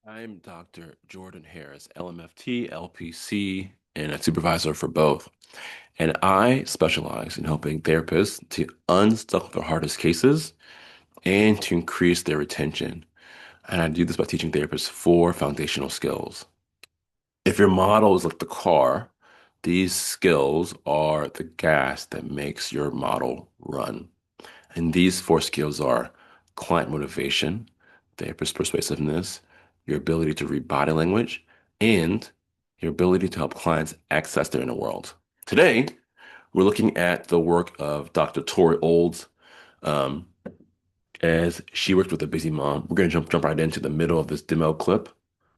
I'm Dr. Jordan Harris, LMFT, LPC, and a supervisor for both. And I specialize in helping therapists to unstuck their hardest cases and to increase their retention. And I do this by teaching therapists four foundational skills. If your model is like the car, these skills are the gas that makes your model run. And these four skills are client motivation, therapist persuasiveness, your ability to read body language, and your ability to help clients access their inner world. Today, we're looking at the work of Dr. Tori Olds, um, as she worked with a busy mom. We're gonna jump right into the middle of this demo clip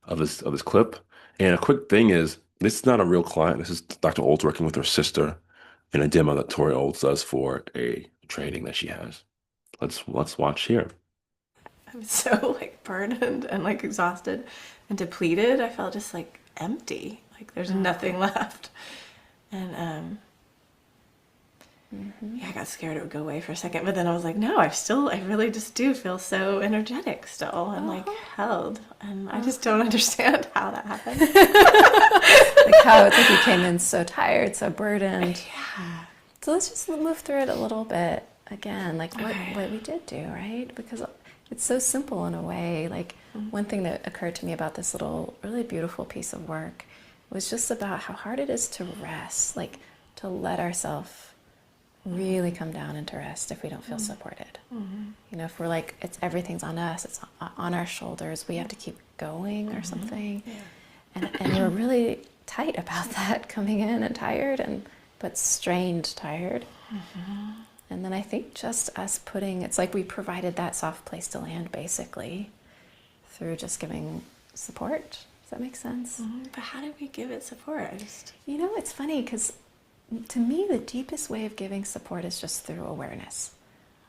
of this clip. And a quick thing is, this is not a real client. This is Dr. Olds working with her sister in a demo that Tori Olds does for a training that she has. Let's watch here. I'm so burdened and exhausted and depleted. I felt just empty. Like there's nothing left. And yeah, I got scared it would go away for a second, but then I was like, no, I really just do feel so energetic still and held. And I just don't understand how that happened. Like how it's like you came in so tired, so burdened. Yeah. So let's just move through it a little bit again, like Okay. what we did do, right? Because it's so simple in a way. Like one thing that occurred to me about this little really beautiful piece of work was just about how hard it is to rest, like to let ourselves really come down into rest if we don't feel supported. You know, if we're like, it's everything's on us, it's on our shoulders, we have to keep going or something. Yeah. And we're really tight about that coming in and tired and but strained tired. And then I think just us putting, it's like we provided that soft place to land basically through just giving support. Does that make sense? But how do we give it support? You know, it's funny because to me, the deepest way of giving support is just through awareness.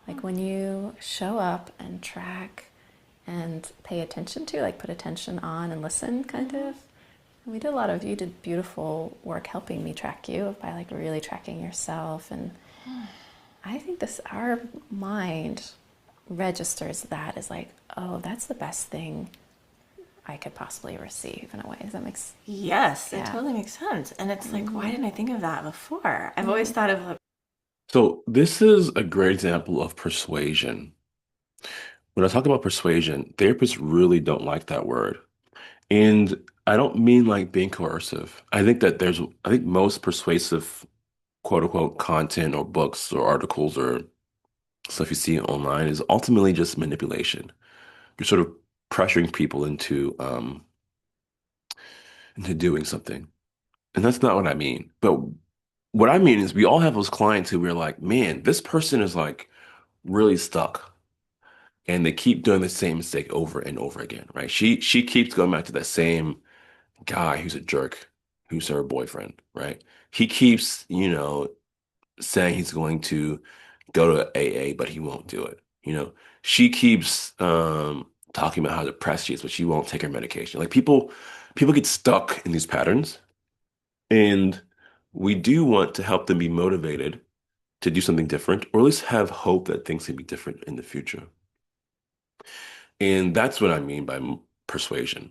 Like when you show up and track and pay attention to, like put attention on and listen kind of. And we did a lot of, you did beautiful work helping me track you by like really tracking yourself. And I think our mind registers that as like, oh, that's the best thing I could possibly receive in a way. Does that make sense? Yes, it Yeah. totally makes sense. And it's like, why didn't I think of that before? I've always thought of So this is a great example of persuasion. When I talk about persuasion, therapists really don't like that word. And I don't mean like being coercive. I think most persuasive quote unquote content or books or articles or stuff you see online is ultimately just manipulation. You're sort of pressuring people into doing something. And that's not what I mean. But what I mean is we all have those clients who we're like, man, this person is like really stuck. And they keep doing the same mistake over and over again, right? She keeps going back to that same guy who's a jerk, who's her boyfriend, right? He keeps, saying he's going to go to AA, but he won't do it. She keeps talking about how depressed she is, but she won't take her medication. Like people get stuck in these patterns, and we do want to help them be motivated to do something different, or at least have hope that things can be different in the future. And that's what I mean by persuasion.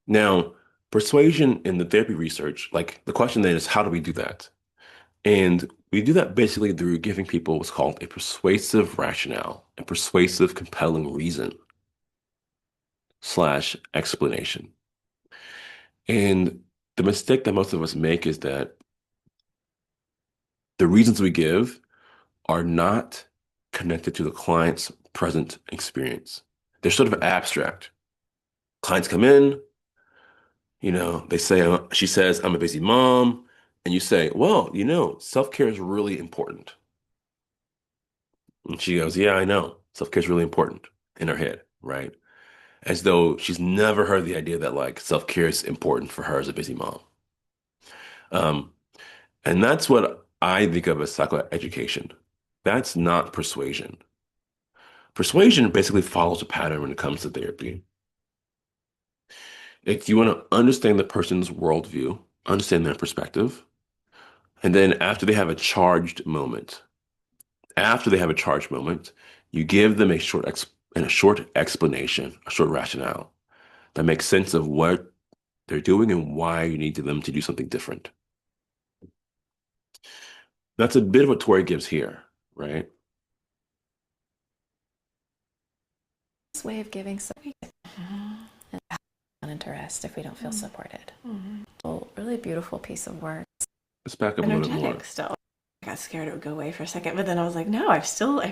Now, persuasion in the therapy research, like the question then is, how do we do that? And we do that basically through giving people what's called a persuasive rationale, a persuasive, compelling reason slash explanation. And the mistake that most of us make is that the reasons we give are not connected to the client's present experience. They're sort of abstract. Clients come in, they say, she says, I'm a busy mom. And you say, well, self-care is really important. And she goes, yeah, I know. Self-care is really important in her head, right? As though she's never heard the idea that like self-care is important for her as a busy mom. Um, and that's what I think of as psychoeducation. That's not persuasion. Persuasion basically follows a pattern when it comes to therapy. If you want to understand the person's worldview, understand their perspective, and then after they have a charged moment, you give them a short explanation, a short rationale that makes sense of what they're doing and why you need them to do something different. That's a bit of what Tori gives here, right? This way of giving support and into rest if we don't feel supported. Well, really beautiful piece of work. Let's back up a little bit more. Energetic still. I got scared it would go away for a second, but then I was like, no, I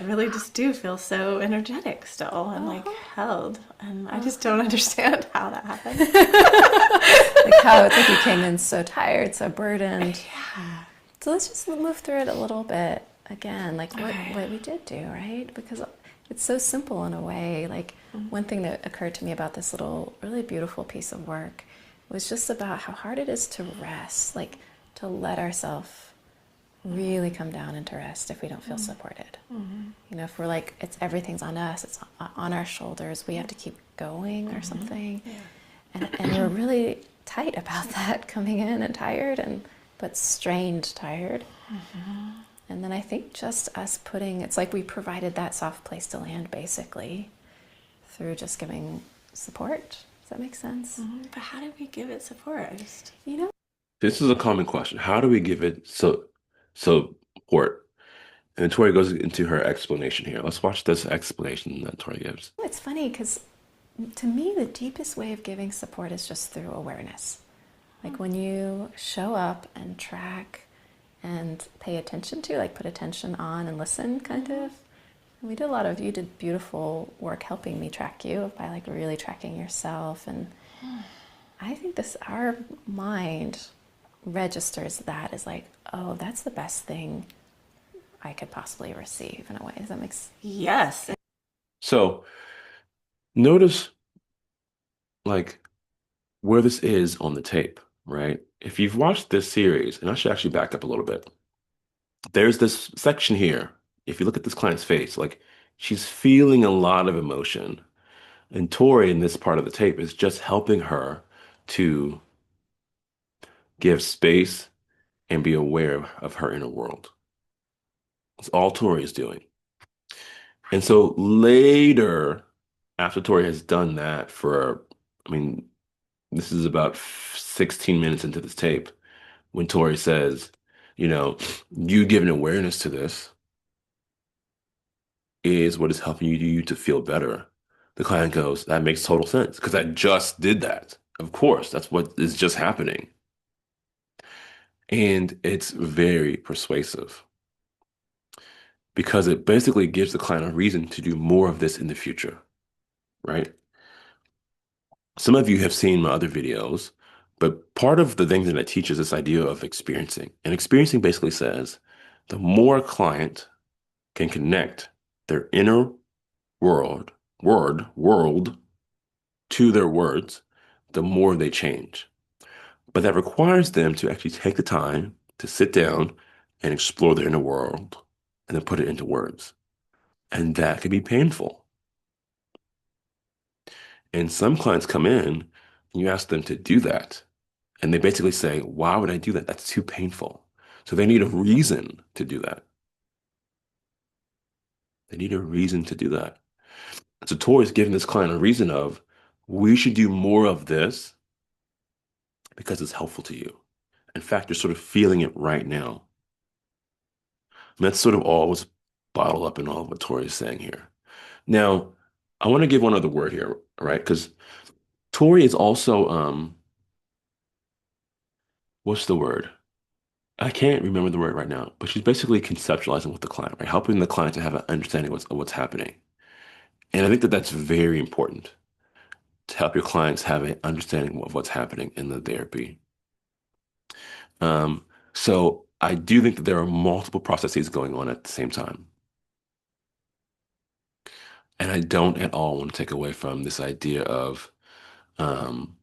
really just do feel so energetic still and like held. And I just don't understand how that happened. Like how it's like you came in so tired, so burdened. Yeah. So let's just move through it a little bit again, like what we did do, right? Because it's so simple in a way. Like one thing that occurred to me about this little really beautiful piece of work was just about how hard it is to rest, like to let ourselves really come down into rest if we don't feel supported. You know, if we're like, everything's on us, it's on our shoulders, we have to keep going or something. And we're really tight about that, coming in and tired, but strained tired. And then I think just us it's like we provided that soft place to land basically through just giving support. Does that make sense? But how did we give it support? You know, This is a common question. How do we give it support? And then Tori goes into her explanation here. Let's watch this explanation that Tori gives. it's funny because to me, the deepest way of giving support is just through awareness. Like when you show up and track and pay attention to, like put attention on and listen, kind of. And you did beautiful work helping me track you by like really tracking yourself. And I think our mind registers that as like, oh, that's the best thing I could possibly receive in a way. Does that make sense? Yes. So notice like where this is on the tape, right? If you've watched this series, and I should actually back up a little bit, there's this section here. If you look at this client's face, like she's feeling a lot of emotion. And Tori in this part of the tape is just helping her to give space and be aware of her inner world. That's all Tori is doing. And so later, after Tori has done that I mean, this is about 16 minutes into this tape, when Tori says, you know, you giving awareness to this is what is helping you to feel better. The client goes, that makes total sense because I just did that. Of course, that's what is just happening. And it's very persuasive because it basically gives the client a reason to do more of this in the future, right? Some of you have seen my other videos, but part of the thing that I teach is this idea of experiencing. And experiencing basically says the more a client can connect their inner world to their words, the more they change. But that requires them to actually take the time to sit down and explore their inner world and then put it into words. And that can be painful. And some clients come in, and you ask them to do that. And they basically say, why would I do that? That's too painful. So they need a reason to do that. They need a reason to do that. So Tori's giving this client a reason of, we should do more of this because it's helpful to you. In fact, you're sort of feeling it right now. And that's sort of all was bottled up in all of what Tori is saying here. Now, I want to give one other word here, right? Because Tori is also, what's the word? I can't remember the word right now, but she's basically conceptualizing with the client, right? Helping the client to have an understanding of what's happening. And I think that that's very important to help your clients have an understanding of what's happening in the therapy. Um, so I do think that there are multiple processes going on at the same time. And I don't at all want to take away from this idea of um,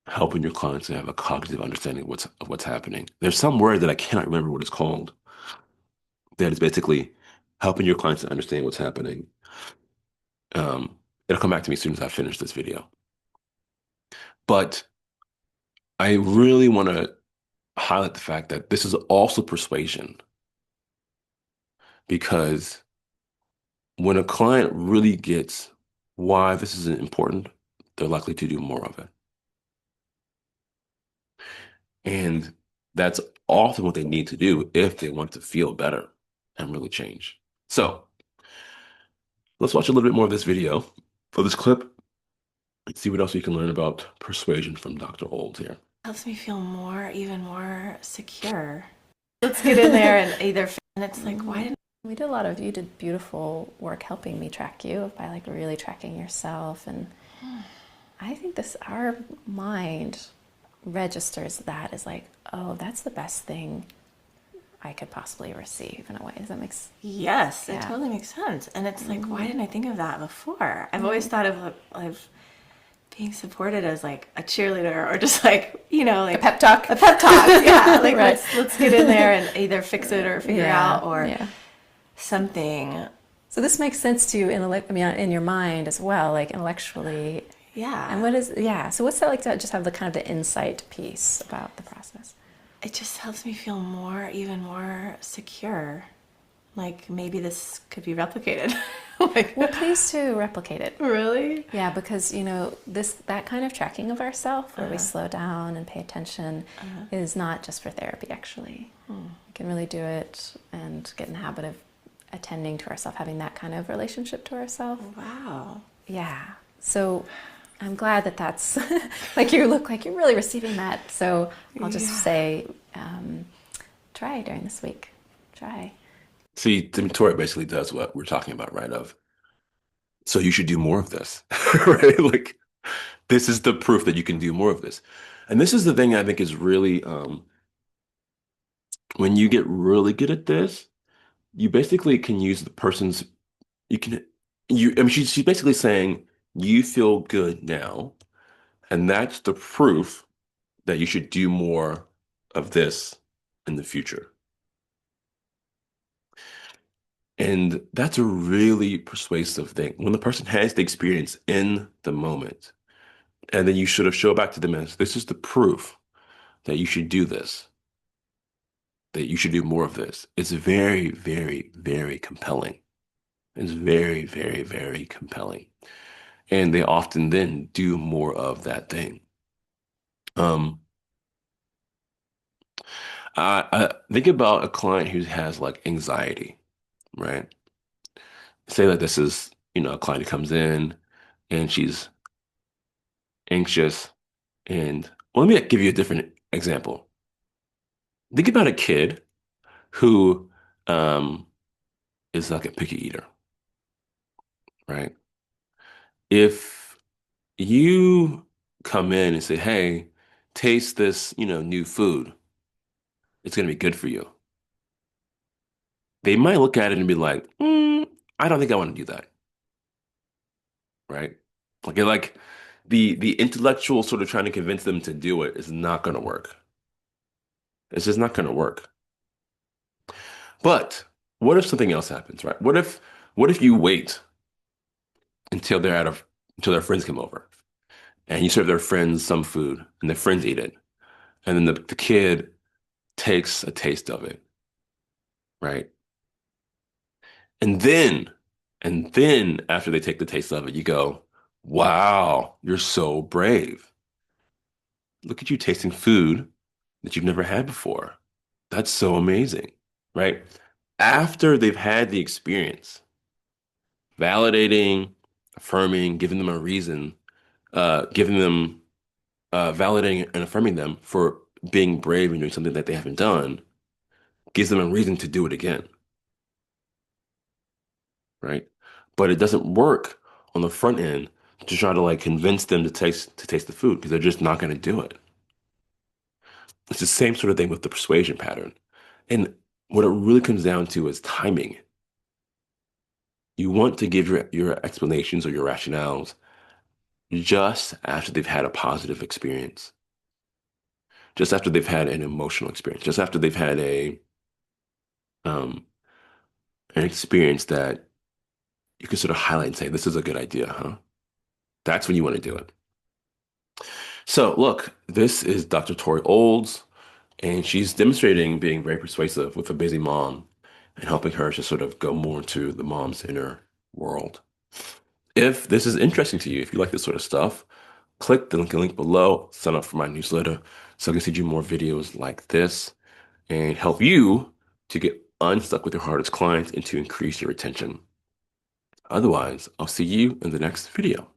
helping your clients to have a cognitive understanding of what's happening. There's some word that I cannot remember what it's called that is basically helping your clients to understand what's happening. It'll come back to me as soon as I finish this video. But I really want to highlight the fact that this is also persuasion, because when a client really gets why this is important, they're likely to do more of it. And that's often what they need to do if they want to feel better and really change. So let's watch a little bit more of this video, of this clip, and see what else we can learn about persuasion from Dr. Olds here. Helps me feel more, even more secure. Let's get in there and either, and it's like, why didn't you did beautiful work helping me track you by like really tracking yourself. And I think our mind registers that as like, oh, that's the best thing I could possibly receive in a way. Does that make sense? Yes, it Yeah. totally makes sense. And it's like, why didn't I think of that before? I've always thought of being supported as like a cheerleader or just like, like A pep talk. a pep talk. Yeah, like Right. let's get in there and either fix it or figure Yeah, out or yeah. something. So this makes sense to you in your mind as well, like intellectually. Yeah. And so what's that like to just have the kind of the insight piece about the process? It just helps me feel more, even more secure. Like maybe this could be replicated. Like, We're pleased to replicate it. really? Yeah, because that kind of tracking of ourselves where we slow down and pay attention is not just for therapy actually. We can really do it and get in the habit of attending to ourselves, having that kind of relationship to ourselves. Wow. Yeah. So I'm glad that's like you look like you're really receiving that. So I'll just say, try during this week. Try. See, Tori basically does what we're talking about, right? So you should do more of this, right? Like, this is the proof that you can do more of this. And this is the thing I think is really, when you get really good at this, you basically can use the person's, you can, I mean, she's basically saying, you feel good now. And that's the proof that you should do more of this in the future. And that's a really persuasive thing. When the person has the experience in the moment, and then you sort of show back to them as this is the proof that you should do this, that you should do more of this. It's very, very, very compelling. It's very, very, very compelling. And they often then do more of that thing. Um, I think about a client who has like anxiety, right? Say that this is, a client who comes in and she's anxious. And well, let me give you a different example. Think about a kid who um, is like a picky eater, right? If you come in and say, "Hey, taste this, new food. It's going to be good for you." They might look at it and be like, "I don't think I want to do that," right? Like the intellectual sort of trying to convince them to do it is not going to work. It's just not going to work. But what if something else happens, right? What if you wait until until their friends come over and you serve their friends some food and their friends eat it, and then the kid takes a taste of it, right? And then after they take the taste of it, you go, "Wow, you're so brave. Look at you tasting food that you've never had before. That's so amazing," right? After they've had the experience, validating, affirming, giving them a reason, giving them validating and affirming them for being brave and doing something that they haven't done gives them a reason to do it again, right? But it doesn't work on the front end to try to like convince them to taste the food because they're just not going to do it. It's the same sort of thing with the persuasion pattern. And what it really comes down to is timing. You want to give your explanations or your rationales just after they've had a positive experience, just after they've had an emotional experience, just after they've had um, an experience that you can sort of highlight and say, this is a good idea, huh? That's when you want to do it. So look, this is Dr. Tori Olds, and she's demonstrating being very persuasive with a busy mom and helping her to sort of go more into the mom's inner world. If this is interesting to you, if you like this sort of stuff, click the link below, sign up for my newsletter so I can send you more videos like this and help you to get unstuck with your hardest clients and to increase your retention. Otherwise, I'll see you in the next video.